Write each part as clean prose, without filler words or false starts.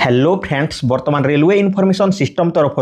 Hello friends बर्तमान railway information system तरफ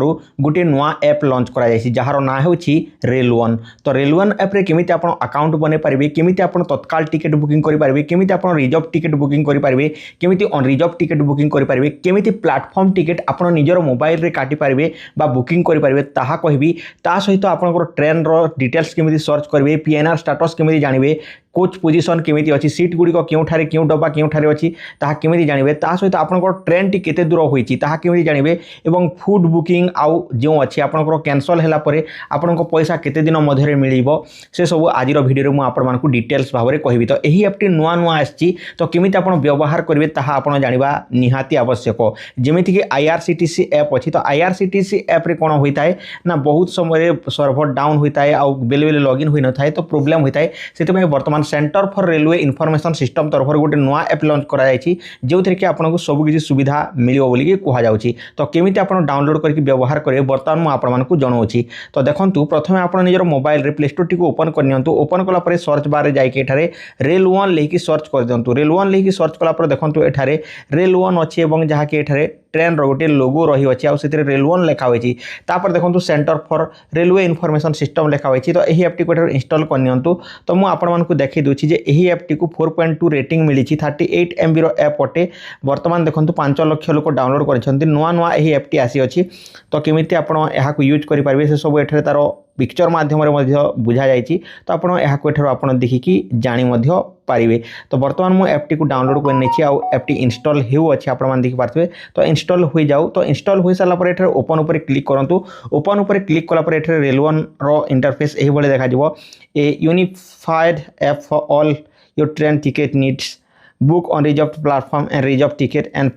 गोटे नुआ ऐप लॉन्च करा जायछि जहार ना होछि रेलवन। तो रेलवन ऐप रे केमिति आपण अकाउंट बने पारिबे, केमिति आपण तत्काल टिकट बुकिंग करि पारिबे, केमिति आपण रिजर्व टिकट बुकिंग करि पारिबे, केमिति अनरिजर्व टिकट बुकिंग करि पारिबे, केमिति प्लेटफॉर्म टिकट आपण निजर मोबाइल रे काटि पारिबे बा बुकिंग करि पारिबे ताहा कहबी। ता सहित आपनकर ट्रेन रो डिटेल्स केमिति सर्च करिवे, पीएनआर स्टेटस केमिति जानिबे, कोच पोजिशन केमिति अछि, सीट गुडी को केउठारे केउ डब्बा केउठारे अछि ताहा केमिति जानिबे, ता सहित आपनकर ट्रेन टी केते दूर होईछि ताहा केमिति जानिबे एवं फूड बुकिंग आउ जो अछि आपनकर कैंसल हैला परे आपनको पैसा केते दिन मध्य रे मिलिबो से सब आजिर वीडियो रे मु आपण मानकु डिटेल्स भाबरे कहबी। तो एही ऐप टी नुआ नुआ आछि तो केमिति आपण व्यवहार करिवे ताहा आपण जानिबा निहाती आवश्यक। जेमिति कि आईआरसीटीसी ऐप अछि, तो आईआरसीटीसी ऐप रे कोन होइताय ना बहुत समय सर्वर डाउन होइताय आउ बेले बेले लॉगिन होई न थाए तो प्रॉब्लम होइताय। सेते भाई वर्तमान centre for railway information system तरफ गोटे नुआ ऐप लॉन्च करा जायछि जो थरे कि आपनको सब किछि सुविधा मिलियो बोली कि कहा जाउछि। तो केमिति आपण डाउनलोड करके व्यवहार करिवे वर्तमान मु आपण मानकु जणाउछि। तो देखंतु प्रथमे आपण निजर मोबाइल रे प्ले स्टोर टी को ओपन करनियंतु। ओपन कला परे सर्च बार रे जाइके एठारे रेल1 लेकी सर्च कर दियंतु। रेल1 लेकी सर्च कला परे देखंतु एठारे रेल1 अछि एवं जहा कि एठारे ट्रेन रो गोटे लोगो रही अछि आ सेतिर रेल1 लेखा होइछि। तापर देखंतु centre for railway information system लेखा होइछि। तो एही ऐप टी को एठारे इंस्टॉल करनियंतु। तो मु आपण मानकु देखि दोछि जे एही ऐप टी को 4.2 रेटिंग मिलिछि। 38 MB रो ऐप अटे। वर्तमान देखंतु 5 लाख लोक डाउनलोड करछन्ति। नुआ नुआ एही ऐप टी आसी अछि। तो केमिति आपण एहा को यूज करि पारबे से सब एठारे तारो पिक्चर माध्यम रे मध्य बुझा जायछि। तो आपण एहा को एठारो आपण देखि कि जानि मध्य पारिबे। तो वर्तमान मु ऐप टी को डाउनलोड कर नेछि आ ऐप टी इंस्टॉल हेउ अछि आपण मान देखि पारथबे। तो इंस्टॉल होई जाउ। तो इंस्टॉल होई साला पर एठारे ओपन ऊपर क्लिक करंतु। ओपन ऊपर क्लिक कला पर एठारे रेल1 रो इंटरफेस एही बळे देखा जिवो। A unified app for all your train ticket needs, book on reserve platform and reserve ticket and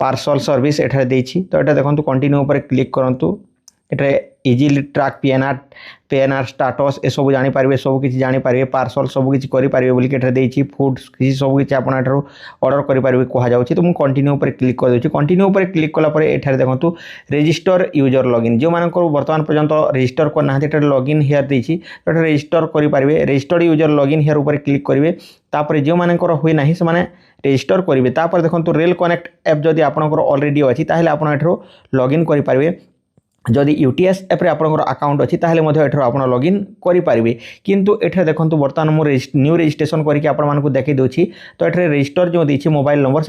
parcel service एठारे देछि। तो एटा देखंतु कंटिन्यू ऊपर क्लिक करंतु। एठारे इजीली ट्रैक पीएनआर स्टेटस ए सब जानि पारिबे, सब किछि जानि पारिबे, पार्सल सब किछि करि पारिबे बोली के एठारे देछि। फूड किछि सब किछि आपण एठारो ऑर्डर करि पारिबे कहा जाउछि। तो मु कंटिन्यू ऊपर क्लिक कर देछि। कंटिन्यू ऊपर क्लिक कला परे एठारे देखंतु रजिस्टर यूजर लॉगिन जो मानकर वर्तमान पर्यंत रजिस्टर कर नाहति एठारे लॉगिन हियर देछि। तो एठारे रजिस्टर करि पारिबे। रजिस्टर्ड यूजर लॉगिन हियर ऊपर क्लिक करिवे। तापर जो मानकर होई नाही से माने रजिस्टर करिवे। तापर देखंतु रेल कनेक्ट ऐप जदि आपनकर ऑलरेडी अछि ताहेले आपण एठारो लॉगिन करि पारिबे। जदि यूटीएस ऐप रे आपनकर अकाउंट अछि ताहेले मध्ये एठारो आपण लॉगिन करि पारिबे। किंतु एठारे देखंतु वर्तमान मु न्यू रजिस्ट्रेशन करके आपण मानकु देखै दोछि। तो एठारे रजिस्टर जो देछि मोबाइल नंबर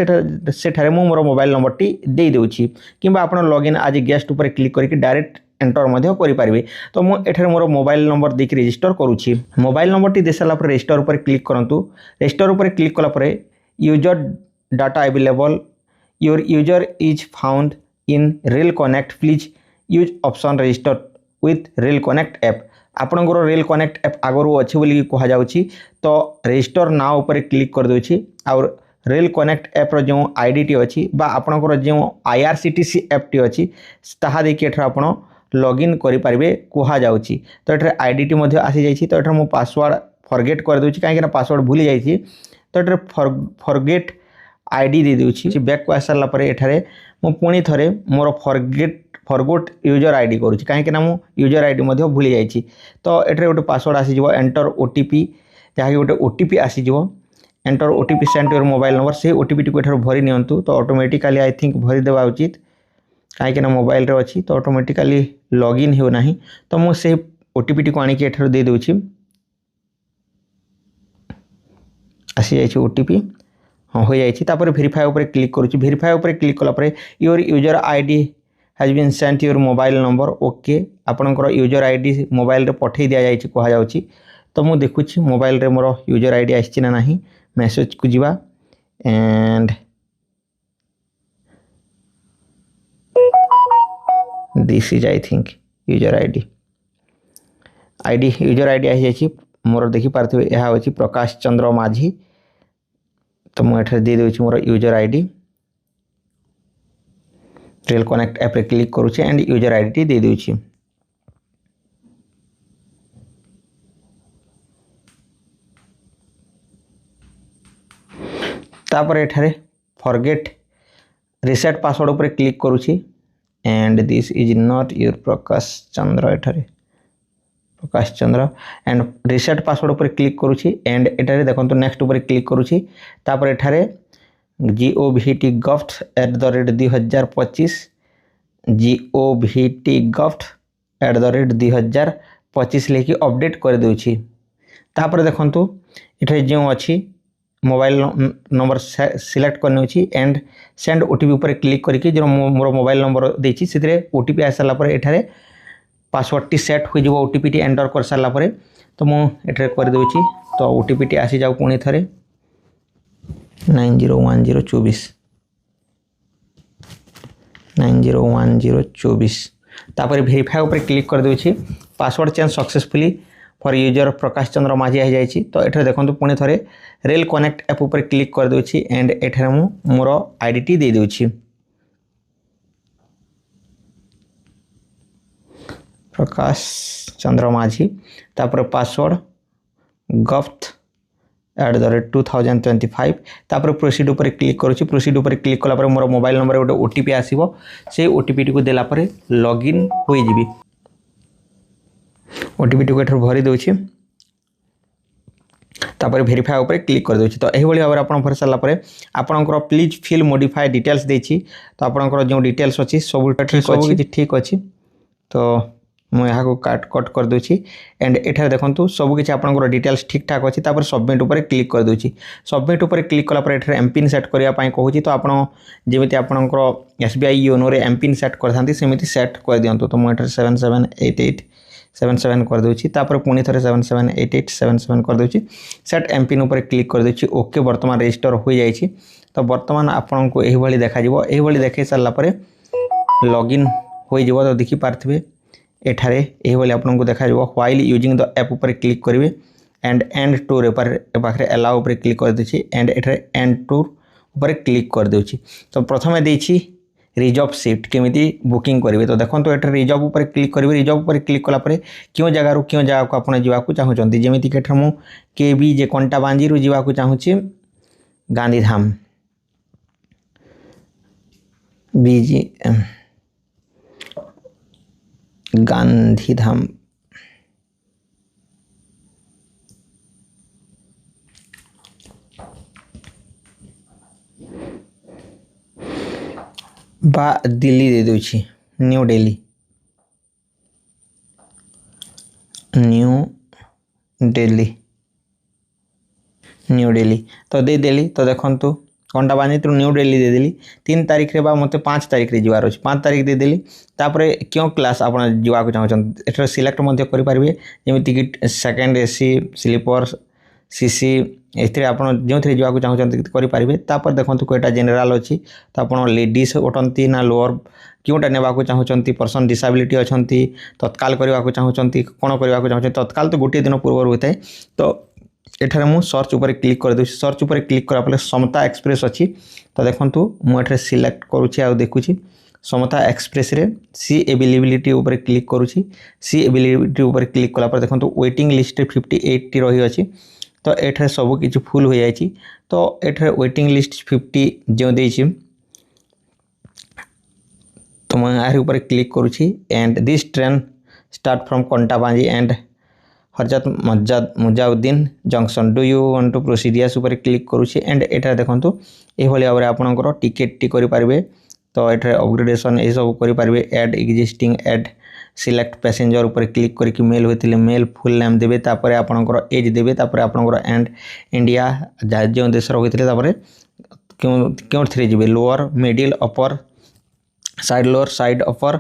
सेठारे मु मोर मोबाइल नंबर टी देई दोछि किबा आपण लॉगिन आज गेस्ट ऊपर क्लिक करके डायरेक्ट एंटर मध्ये करि पारिबे। तो मु एठारे मोर मोबाइल नंबर देके रजिस्टर करूछि। मोबाइल नंबर टी देसला पर रजिस्टर ऊपर क्लिक करंतु। रजिस्टर ऊपर क्लिक कला परे user data available, your user is found in rail connect, please use option register with rail Connect app. आपनकर रेल कनेक्ट ऐप आगरो अछि बोली कहा जाउछि। तो रजिस्टर नाउ ऊपर क्लिक कर दोछि और रेल कनेक्ट ऐप रो जो आईडी टी अछि बा आपनकर जो आईआरसीटीसी ऐप टी अछि ताहा देखि एठरा आपण लॉगिन करि पारिबे कहा जाउछि। तो एठरे आईडी टी मध्ये आसी जाइछि। तो एठरे मो पासवर्ड फॉरगेट कर दोछि काहे कि ना पासवर्ड भूली जाइछि। तो एठरे फॉरगेट आईडी दे दोछि। बैक को आसला परे एठरे मो पुणी थरे मोर फॉरगोट यूजर आईडी करूछि काहे कि ना मो यूजर आईडी मध्ये भूली जाइछि। तो एठरे गोटे पासवर्ड आसी जिवो, एंटर ओटीपी जहा कि गोटे ओटीपी आसी जिवो। Enter OTP send your mobile number, से ओटीपी टी को एठरे भरि नियंतु। तो ऑटोमेटिकली आई थिंक भरि देबा उचित काहे कि ना मोबाइल रे अछि। तो ऑटोमेटिकली लॉगिन हेउ नाही। तो मु से ओटीपी टी को आनी कि एठरे दे दोछि। आसी जाइछि ओटीपी हाँ हो जाइछि। तापर वेरीफाई ऊपर क्लिक करूछि। वेरीफाई ऊपर क्लिक कला परे your user ID has been sent your mobile number. Okay आपनकर यूजर आईडी मोबाइल रे पठै दिया जाइछि कहा जाउछि। तो मु देखुछि मोबाइल रे मोर यूजर आईडी आछि ना नाही। मेसेज को जिवा and this is I think user ID user ID आछि जाइछि मोर देखि पारथबे। एहा होछि प्रकाश चंद्र माझी। तो मु एठरे दे दोछि मोर user ID. Rail Connect app रे क्लिक करूछि एंड यूजर आईडी टी दे दोछि। तापर एठारे फॉरगेट रिसेट पासवर्ड ऊपर क्लिक करूछि and this is not your Prakash Chandra. एठारे Prakash Chandra and reset password ऊपर क्लिक करूछि एंड एठारे देखंतु नेक्स्ट ऊपर क्लिक करूछि। तापर एठारे govt@2025 govt@2025 लेखि अपडेट कर दूची। तापर देखंतु एठे जो अछि मोबाइल नंबर सिलेक्ट करने अछि एंड सेंड ओटीपी ऊपर क्लिक करके जो मोर मोबाइल नंबर देछि सितरे ओटीपी आसला पर एठारे पासवर्ड टी सेट हो जिवो ओटीपी टी एंटर कर सारला पर तो मु एठारे कर दोछि। तो ओटीपी टी आसी जाउ पुणी थरे 901024 तापर वेरीफाई ऊपर क्लिक कर दोछि। Password change successfully for user Prakash Chandra Majhi आ जाइछि। तो एठारे देखंतु पुणी थरे रेल कनेक्ट ऐप ऊपर क्लिक कर दोछि एंड एठारे मु मोर आईडी टी दे दोछि प्रकाश चंद्र माझी। तापर पासवर्ड govt@2025 तापर प्रोसीड ऊपर क्लिक करूछि। प्रोसीड ऊपर क्लिक कला पर मोर मोबाइल नंबर गोटे ओटीपी आसीबो से ओटीपी टी को देला पर लॉगिन होई जिवि। ओटीपी टी को एठर भरि दोछि तापर वेरीफाई ऊपर क्लिक कर दोछि। तो एही भली भाबरे आपण भरि सारला पर आपणकर प्लीज फिल मॉडिफाई डिटेल्स देछि। तो आपणकर जो डिटेल्स अछि सब ठीक अछि। तो मु यहाँ को कट कर दोछि एंड एठार देखंतु सब किछि आपणकर डिटेल्स ठीक ठाक अछि। तापर सबमिट ऊपर क्लिक कर दोछि। सबमिट ऊपर क्लिक कला पर एठार एमपिन सेट करिया पई कहूछि। तो आपण जेमिति आपणकर एसबीआई योनो रे एमपिन सेट करथांती सेमिति सेट कर दियंतु। तो मु एठार 778877 कर दोछि। तापर पुणी थरे 778877 कर दोछि। सेट एमपिन ऊपर क्लिक कर दोछि। ओके वर्तमान रजिस्टर हो जाइछि। तो वर्तमान आपन को एही भली देखा जिवो। एही भली देखै सारला पर लॉगिन होई जिवो। तो देखि पारथिबे एठारे एही भली आपन को देखा जिवो। व्हाइल यूजिंग द ऐप ऊपर क्लिक करिवे एंड टूर ऊपर पाखरे अलाउ ऊपर क्लिक कर दोछि एंड एठारे एंड टूर ऊपर क्लिक कर दोछि। तो प्रथमे देछि रिजर्व सीट केमिति बुकिंग करिवे। तो देखंतु एठारे रिजर्व ऊपर क्लिक करिवे। रिजर्व ऊपर क्लिक कला पर क्यों जगह रु क्यों जगह को आपण जीवा को चाहउचंती जेमिति के एठार मु केबी जे कंटाबांजी रु जीवा को चाहूची गांधीधाम बीजी गांधीधाम बा दिल्ली दे दोछि न्यू दिल्ली तो दे देली। तो देखंतु कंटाबांजी तो न्यू दिल्ली दे देली 3 तारीख रे बा मते 5 तारीख रे जिवार अछि 5 तारीख दे देली। तापरे क्यों क्लास आपण जिवा को चाहछन एठर सिलेक्ट मध्ये करि पारिबे जेमिति कि सेकंड एसी स्लीपर सीसी एथरे आपण जोथरे जिवा को चाहछन करि पारिबे। तापर देखंतु कोटा जनरल अछि तो आपण लेडीज ओटंती ना लोअर क्योंटा नेबा को चाहछंती पर्सन डिसेबिलिटी अछंती तत्काल करबा को चाहछंती कोन करबा को चाहछंती तत्काल तो गोटे दिन पूर्व होइतै। तो एठारे मु सर्च ऊपर क्लिक कर दोछि। सर्च ऊपर क्लिक करा पले समता एक्सप्रेस अछि। तो देखंतु मु एठारे सिलेक्ट करूछि आ देखुछि समता एक्सप्रेस रे सी अवेलेबिलिटी ऊपर क्लिक करूछि। सी अवेलेबिलिटी ऊपर क्लिक कला पर देखंतु वेटिंग लिस्ट रे 58 टी रही अछि। तो एठारे सब किछु फुल हो जाइछि। तो एठारे वेटिंग लिस्ट 50 जो देछि तो मैं आर ऊपर क्लिक करूछि and this train start from Kantabanji and हरजत Nizamuddin junction do you want to proceed yes ऊपर क्लिक करूछि एंड एटा देखंतु ए भली भाबरे आपनकर टिकेट टी करि पारबे। तो एठारे अपग्रेडेशन ए सब करि पारबे add existing add select passenger ऊपर क्लिक करके मेल होतिले मेल फुल नेम देबे तापर आपनकर एज देबे तापर आपनकर एंड इंडिया जो देश रो होतिले तापर क्यों थ्री जिबे lower middle upper side lower side upper.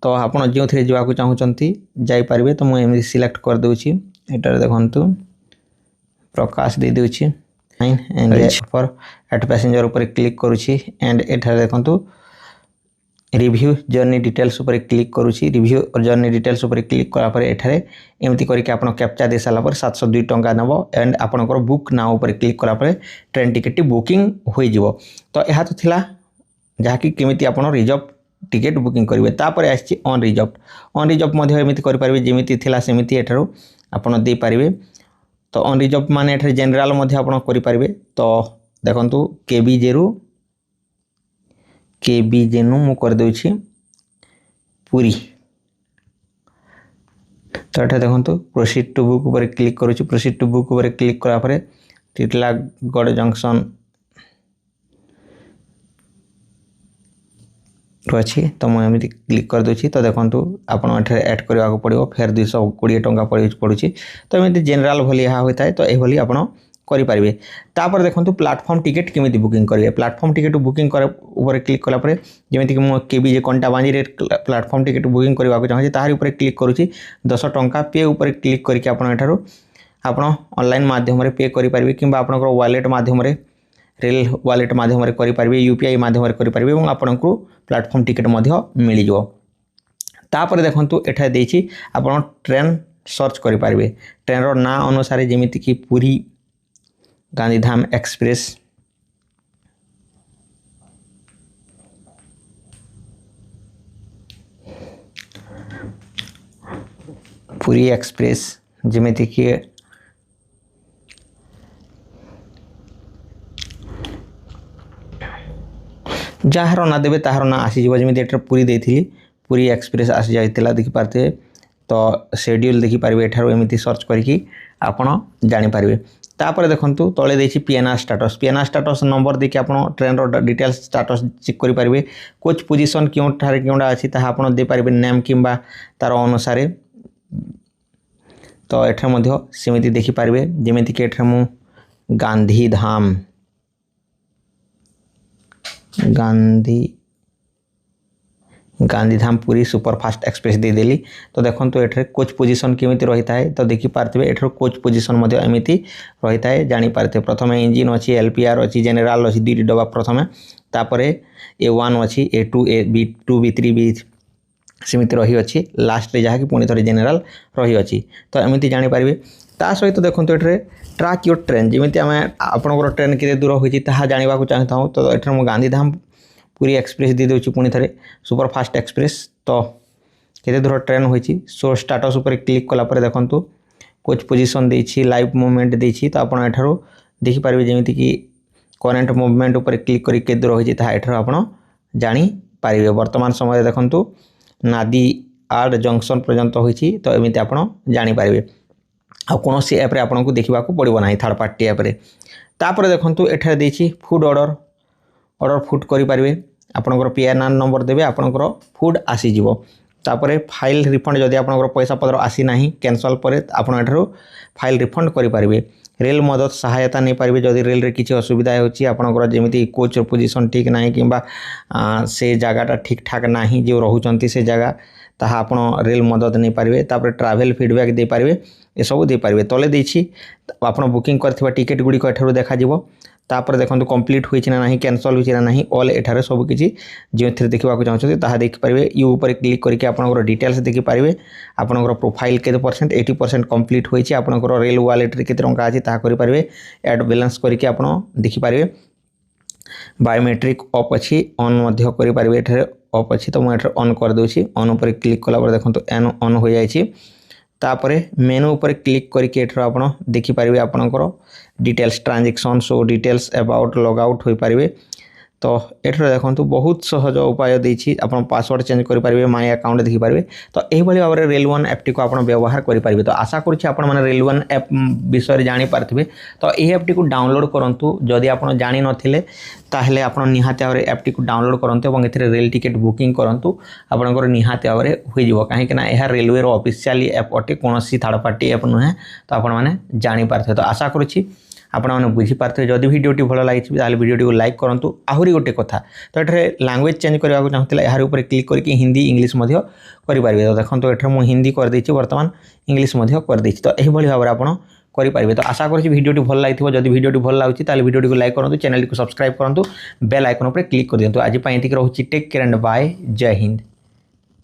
तो आपण जो थ्री जिवा को चाहउचंती जाई पारबे। तो मु एमि सिलेक्ट कर दोछि एटार देखंतु प्रकाश दे दोछि एंड अपर एट पैसेंजर ऊपर क्लिक करूछि एंड एठार देखंतु रिव्यू जर्नी डिटेल्स ऊपर क्लिक करूछि। रिव्यू जर्नी डिटेल्स ऊपर क्लिक करा पर एठारे एमति करके आपण कैप्चा दे साला पर 702 टंका नबो एंड आपनकर बुक नाउ ऊपर क्लिक करा पर ट्रेन टिकट टी बुकिंग होई जिवो। तो एहा तो थिला जहा कि केमिति आपण रिजर्व टिकेट बुकिंग करेंगे। तापर आछि ऑन रिजर्व मध्य एमिति करि पारबे जेमिति थिला सेमिति एठारो आपण दे पारबे। तो ऑन रिजर्व माने एठारे जनरल मध्य आपण करि पारबे। तो देखंतु केबी जेनु मु कर दोछि पूरी। तो एठा देखंतु प्रोसीड टू बुक ऊपर क्लिक करूछि। प्रोसीड टू बुक ऊपर क्लिक करा परे टिटलागढ़ जंक्शन अच्छी तो मुझे क्लिक कर दूसरी तो देखो आपड़ एड करने को पड़ो फेर 220 टंका पड़ुची तो एमती जेनेल भली यहाँ होता है तो यही आप करेंगे। तापर देखो प्लाटफर्म टिकेट केमी बुकिंग करेंगे प्लाटफर्म टिकेट बुकिंग ऊपर क्लिक कलापर जमीक मुझे कंटाबांजी प्लाटफर्म टिकेट बुकिंग करने को चाहिए तार ऊपर क्लिक करुँची 10 टंका पे ऊपर क्लिक करके आप ऑनलाइन माध्यम पे करेंगे कि आपंकर वॉलेट माध्यम रेल वॉलेट माध्यम करेंगे यूपीआई माध्यम करेंगे और आपन को प्लाटफर्म टिकेट मिल जाव। तापर देखो एठा देछि आपन ट्रेन सर्च करेंगे ट्रेन रो ना अनुसार जमीती कि पुरी गांधीधाम एक्सप्रेस पुरी एक्सप्रेस जमीती कि जार ना देवे तार ना आसीज जमी पुरी देती पुरी एक्सप्रेस आसी जाता देखिपारे तो शेड्यूल देखिपारे एठार एमती सर्च करके आपड़ जानीपारे। तापर देखो तले देछि पीएनआर स्टाटस नंबर देखिए आप ट्रेन रो डिटेल्स स्टाटस चेक करेंगे कोच पोजिशन क्यों अच्छी आप देपारे नेम कि तार अनुसार तो एठार सेमती देखिपारे जमीती कि एठार मु गांधीधाम पुरी सुपरफास्ट एक्सप्रेस देदेली तो देखो एठार कोच पोजिशन केमिति रही है तो देखिपारे एठार कोच पोजिशन एमती रही है जानीपारे प्रथम इंजिन अच्छी एलपीआर अच्छी जेनेल अच्छी 2 डब्बा प्रथम तापर A1 अच्छी A2 B2 B3 B सेमती रही अच्छी लास्ट रे जहाँकि पुणी थे जेनेल रही अच्छी तो एमती जानीपारे। ता सहित देखो ये ट्रैक योर ट्रेन जमी आम आपंकर ट्रेन के दूर होती जानवा चाहता हूँ तो ये मुझे गांधीधाम पुरी एक्सप्रेस दे दूँ पुणी थे सुपरफास्ट एक्सप्रेस तो केते दूर ट्रेन होती सो स्टाटस उपर क्लिक कलापर देखो कोच पोजिशन देछि लाइव मूवमेंट देछि तो आपड़ एठार देखिपारे जमीती कि करेन्ट मूवमेंट उपर क्लिक करके दूर होती एठार आप जानीपारे। वर्तमान समय देखो नादी आड जंक्शन पर्यंत होती तो एमती आप जानीपारे आ कौन सी ऐप आपन को देखा पड़ो ना थर्ड पार्टी ऐप्रे। तापर देखो एठार देछि फूड ऑर्डर फूड करेंगे आपंकर पीएनआर नंबर देवे आपंकर फूड आसीज तापर फाइल रिफंड जदि आपंकर पैसा पत्र आसी ना कैंसल पर आप फाइल रिफंड करेंगे। रेल मदद सहायता नहीं पारे जदि रेल रे किसी असुविधा होची आपंकर जमीती कोच पोजिशन ठीक ना कि से जगहटा ठीक ठाक ना जो रोचंती से जगह ताहा आपण रेल मदद नहीं पारे तापर ट्रैवल फीडबैक दे पारे ये सब दे पारे। तले देछि आपण बुकिंग करथिबा टिकेट गुडी को एठारो देखा जिवो तापर देखो कंप्लीट होइछि ना नहीं कैंसल होइछि ना नहीं ऑल एठारे सब किछि जो थरे देखबा को चाहछथि ताहा देख पारे। यू ऊपर क्लिक करके आपनकर डिटेल्स देखि पारे आपनकर प्रोफाइल केते परसेंट 80% कंप्लीट होइछि आपनकर रेल वॉलेट रे केते टंका अछि ताहा करि पारे ऐड बैलेंस करके आपण देखि पारे। बायोमेट्रिक ऑफ अच्छी ऑन मध्य करि पारे एठारे ऑफ अच्छी तो मुझे ऑन कर दूसरी ऑन पर क्लिक कला देखो एन ऑन हो जाए तापर मेनू पर क्लिक करके एठार आप देखिपारे आपंकर details transaction so details about log out हो पारे तो एठार देखो बहुत सहज उपाय देछि आपन पासवर्ड चेंज करेंगे माय अकाउंट देखिपारे तो यही भाव में रेल वन ऐप टी को आप व्यवहार करेंगे। तो आशा करुँच आप रेल वन ऐप विषय जानीपारे तो यह ऐप टी को डाउनलोड करूँ जदि आप जानी नथिले ताहले आप निहाती भाव ऐप टी को डाउनलोड करूँ और ये रेल टिकेट बुकिंग करूँ आपंकर निहाती भाव में हो कहीं रेलवे ऑफिशियल ऐप अटे कौन थर्ड पार्टी ऐप नुहे तो आपने जानीपारे। तो आशा करुँच आपने बुझीपारे जदि भिडियोटी भल लगी ताहले भिडियोटी को लाइक करूँ। आहरी गोटे कथा तो ये लैंग्वेज चेंज करने को चाहूँगा यार ऊपर क्लिक करके हिंदी इंग्लिश करेंगे तो देखो तो ये मुझे हिंदी कर देछि वर्तमान इंग्लिश कर देछि तो यही भाव में आप करेंगे। तो आशा करुँच भिडियोटी भल लगी जदि भिडियोटी भल लगी ताहले भिडियोटी को लाइक करूँ चैनल को सब्सक्राइब करूँ बेल आइकन पर क्लिक कर दिंतु। आज एतिक रोचे टेक केयर एंड बाय जय हिंद।